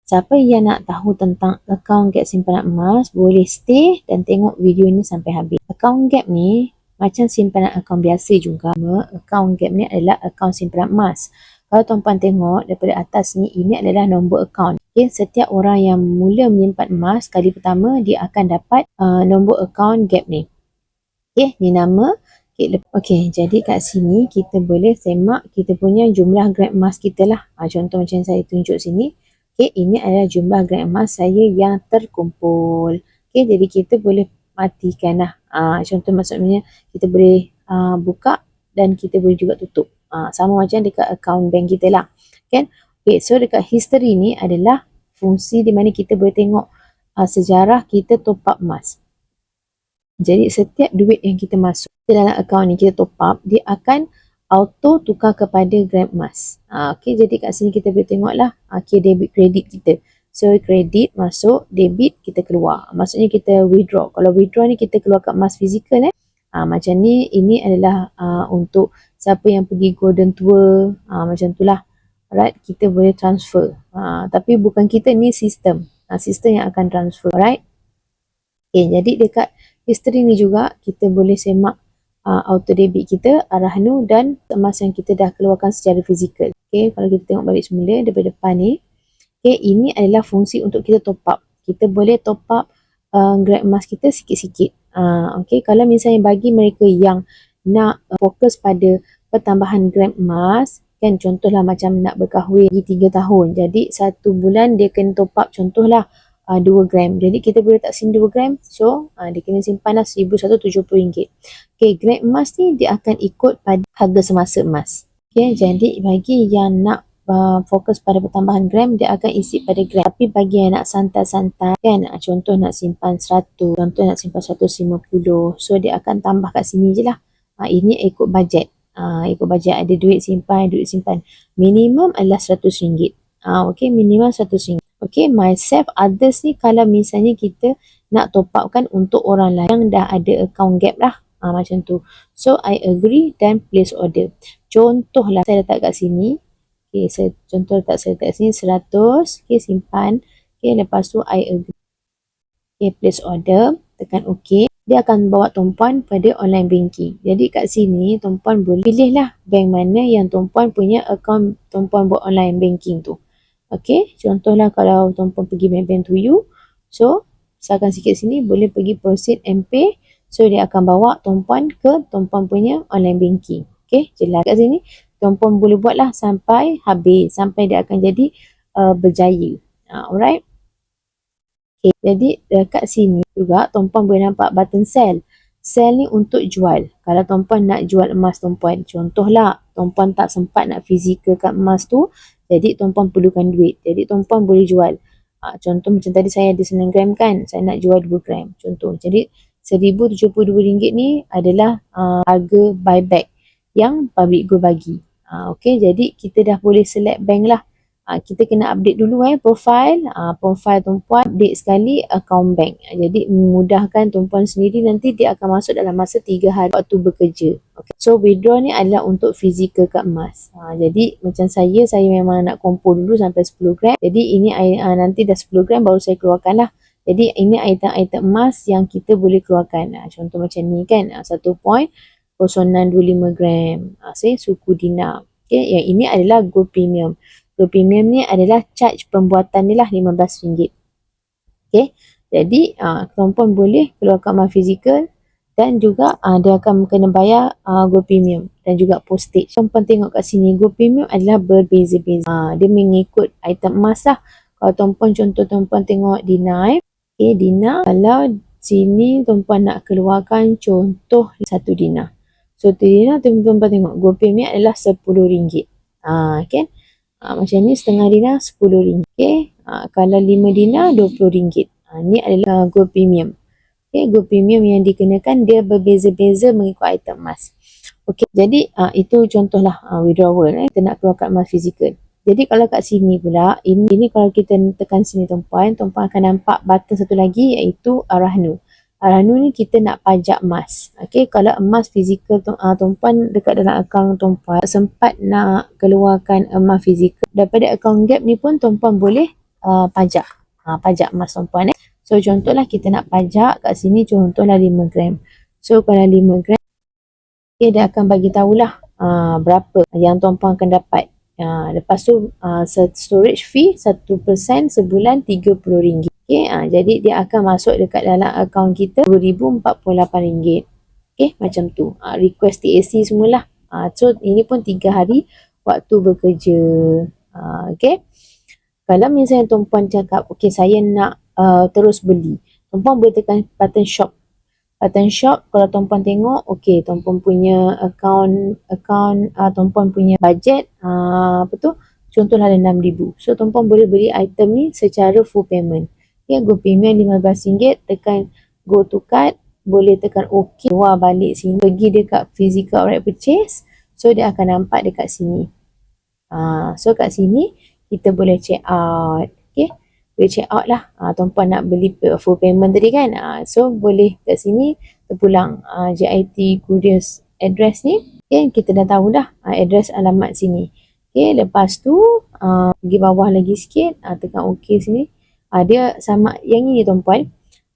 Siapa yang nak tahu tentang akaun Gap simpanan emas, boleh stay dan tengok video ni sampai habis. Akaun Gap ni macam simpanan akaun biasa juga. Akaun Gap ni adalah akaun simpanan emas. Kalau tuan-puan tengok daripada atas ni, ini adalah nombor akaun. Okay, setiap orang yang mula menyimpan emas kali pertama, dia akan dapat nombor akaun Gap ni. Okay, ni nama. Okay, jadi kat sini kita boleh semak kita punya jumlah gram emas kita lah. Contoh macam saya tunjuk sini. Okay, ini adalah jumlah gram emas saya yang terkumpul. Okay, jadi kita boleh matikan lah. Contoh maksudnya kita boleh buka dan kita boleh juga tutup. Sama macam dekat akaun bank kita lah. Kan? Okay, so dekat history ni adalah fungsi di mana kita boleh tengok sejarah kita top up emas. Jadi setiap duit yang kita masuk dalam akaun ni kita top up, dia akan auto tukar kepada gram emas. Okay, jadi kat sini kita boleh tengok lah debit kredit kita. So kredit masuk, debit kita keluar. Maksudnya kita withdraw. Kalau withdraw ni kita keluarkan emas fizikal macam ni, ini adalah untuk siapa yang pergi golden tour, macam tu lah. Alright, kita boleh transfer. Tapi bukan kita, ni sistem. Sistem yang akan transfer. Alright. Okay, jadi dekat history ni juga kita boleh semak auto debit kita, Arahnu dan emas yang kita dah keluarkan secara fizikal. Okay, kalau kita tengok balik semula daripada depan ni. Okay, ini adalah fungsi untuk kita top up. Kita boleh top up gram emas kita sikit-sikit. Okay, kalau misalnya bagi mereka yang nak fokus pada pertambahan gram emas, kan contohlah macam nak berkahwin lagi 3 tahun. Jadi 1 bulan dia kena top up contohlah 2 gram. Jadi kita boleh tak sini 2 gram. So dia kena simpan lah RM1,170. Okay, gram emas ni dia akan ikut pada harga semasa emas. Okay, jadi bagi yang nak fokus pada pertambahan gram, dia akan isi pada gram. Tapi bagi yang nak santai-santai, kan, contoh nak simpan 100, contoh nak simpan 150, so dia akan tambah kat sini je lah. Ini ikut bajet. Ikut bajet, ada duit simpan. Minimum adalah RM100. Okay, minimum RM100. Okay, myself, others ni kalau misalnya kita nak top up kan untuk orang lain yang dah ada account Gap lah. Macam tu. So, I agree dan place order. Contohlah, saya letak kat sini. Okay, contoh saya letak kat sini 100. Okay, simpan. Okay, lepas tu I agree. Okay, place order. Tekan OK. Dia akan bawa tuan-puan pada online banking. Jadi kat sini, tuan-puan boleh pilih lah bank mana yang tuan-puan punya account tuan-puan buat online banking tu. Okay, contohlah kalau tuan-puan pergi bank to you, so misalkan sikit sini boleh pergi proceed and pay, so dia akan bawa tuan-puan ke tuan-puan punya online banking. Okay, jelas kat sini tuan-puan boleh buat lah sampai habis, sampai dia akan jadi berjaya. Alright. Okay, jadi dekat sini juga tuan-puan boleh nampak button sell. Sell ni untuk jual. Kalau tuan-puan nak jual emas tuan-puan, contohlah tuan-puan tak sempat nak fizikalkan emas tu, jadi tuan-puan perlukan duit. Jadi tuan-puan boleh jual. Contoh macam tadi saya ada 9 gram kan, saya nak jual 2 gram. Contoh. Jadi RM1,072 ni adalah harga buyback yang public go bagi. Okay, jadi kita dah boleh select bank lah. Kita kena update dulu profile. Profile tuan-puan update sekali account bank. Jadi memudahkan tuan-puan sendiri, nanti dia akan masuk dalam masa 3 hari waktu bekerja. Okay. So withdraw ni adalah untuk fizikal kat emas. Jadi macam saya memang nak kumpul dulu sampai 10 gram. Jadi ini nanti dah 10 gram baru saya keluarkan lah. Jadi ini item-item emas yang kita boleh keluarkan. Contoh macam ni kan, 1.0925 gram. Saya suku dinar. Okay. Yang ini adalah gold premium. Gold premium ni adalah charge pembuatan ni lah RM15. Okay. Jadi tuan-puan boleh keluarkan emas fizikal dan juga dia akan kena bayar gold premium dan juga postage. Tuan-puan tengok kat sini, gold premium adalah berbeza-beza. Dia mengikut item emas lah. Kalau tuan-puan contoh tuan-puan tengok dinar. Okay, dinar. Kalau sini tuan-puan nak keluarkan contoh 1 dinar. So 1 dinar tuan-puan tengok gold premium adalah RM10. Okay. Macam ni setengah dinar RM10. Okay. Kalau 5 dinar RM20. Ni adalah gold premium. Okay, gold premium yang dikenakan dia berbeza-beza mengikut item emas. Okay, jadi itu contohlah withdrawal. Kita nak keluarkan emas fizikal. Jadi kalau kat sini pula, ini kalau kita tekan sini tuan-puan akan nampak button satu lagi iaitu Arahnu. Arahnu ni kita nak pajak emas. Okay, kalau emas fizikal tuan-puan dekat dalam akaun tuan-puan sempat nak keluarkan emas fizikal daripada akaun Gap ni pun tuan-puan boleh pajak. Pajak emas tuan-puan. So contohlah kita nak pajak kat sini, contohlah 5 gram. So kalau 5 gram, dia akan bagi tahulah berapa yang tuan-puan akan dapat. Lepas tu storage fee 1% sebulan RM30. Jadi dia akan masuk dekat dalam akaun kita RM2,048. Macam tu. Request TAC semualah. So ini pun 3 hari waktu bekerja. Kalau misalnya tuan-puan cakap, saya nak terus beli, tuan-puan boleh tekan button shop. Button shop, kalau tuan-puan tengok, tuan-puan punya akaun tuan-puan punya budget, contohlah ada RM6,000. So tuan-puan boleh beli item ni secara full payment. Go payment RM15, tekan go to card, boleh tekan keluar balik sini, pergi dekat physical outright purchase. So dia akan nampak dekat sini. So kat sini kita boleh check out. Boleh check out lah. Tuan-puan nak beli full payment tadi kan. So boleh kat sini terpulang JIT Couriers address ni. Kita dah tahu dah address alamat sini. Lepas tu pergi bawah lagi sikit, tekan OK sini. Dia sama yang ini tuan-puan.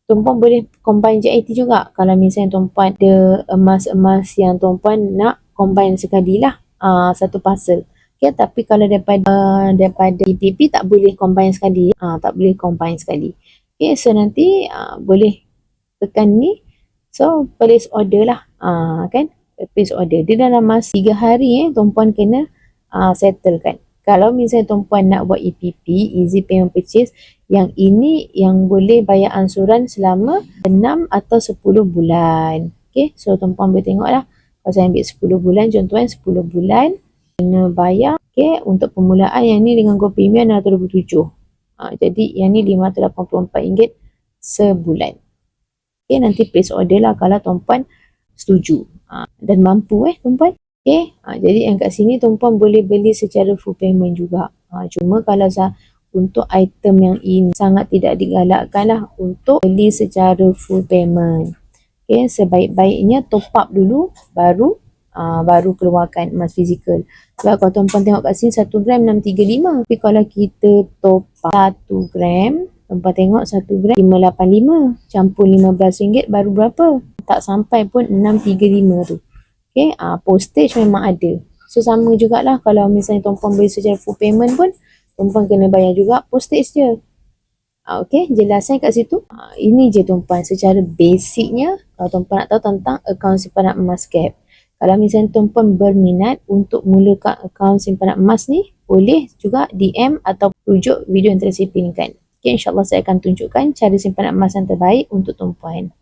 Tuan-puan boleh combine JIT juga. Kalau misalnya tuan-puan ada emas-emas yang tuan-puan nak combine sekali lah, satu parcel. Tapi kalau daripada EPP tak boleh combine sekali. Tak boleh combine sekali. So nanti boleh tekan ni. So place order lah. Kan? Place order. Dia dalam masa 3 hari tuan-puan kena settlekan. Kalau misalnya tuan-puan nak buat EPP, Easy Payment Purchase, yang ini yang boleh bayar ansuran selama 6 atau 10 bulan. So tuan-puan boleh tengok lah. Kalau saya ambil 10 bulan, contohnya 10 bulan kena bayar untuk permulaan yang ni dengan GoPayment RM627. Jadi yang ni RM584 sebulan. Nanti place order lah kalau tuan-puan setuju dan mampu tuan-puan. Jadi yang kat sini tuan-puan boleh beli secara full payment juga. Cuma kalau untuk item yang ini sangat tidak digalakkan lah untuk beli secara full payment. Sebaik-baiknya top up dulu baru keluarkan emas fizikal. Sebab kalau tuan-puan tengok kat sini 1 gram RM635. Tapi kalau kita top up 1 gram, tuan-puan tengok 1 gram RM585. Campur RM15 baru berapa? Tak sampai pun RM635 tu. Postage memang ada. So sama jugalah kalau misalnya tuan-puan beli secara full payment pun, tuan-puan kena bayar juga postage je. Jelaskan kat situ. Ini je tuan-puan secara basicnya kalau tuan-puan nak tahu tentang akaun simpanan emas Gap. Kalau misalnya tuan-puan berminat untuk mulakan akaun simpanan emas ni, boleh juga DM atau rujuk video yang telah saya pinkan. InsyaAllah saya akan tunjukkan cara simpanan emas yang terbaik untuk tuan-puan.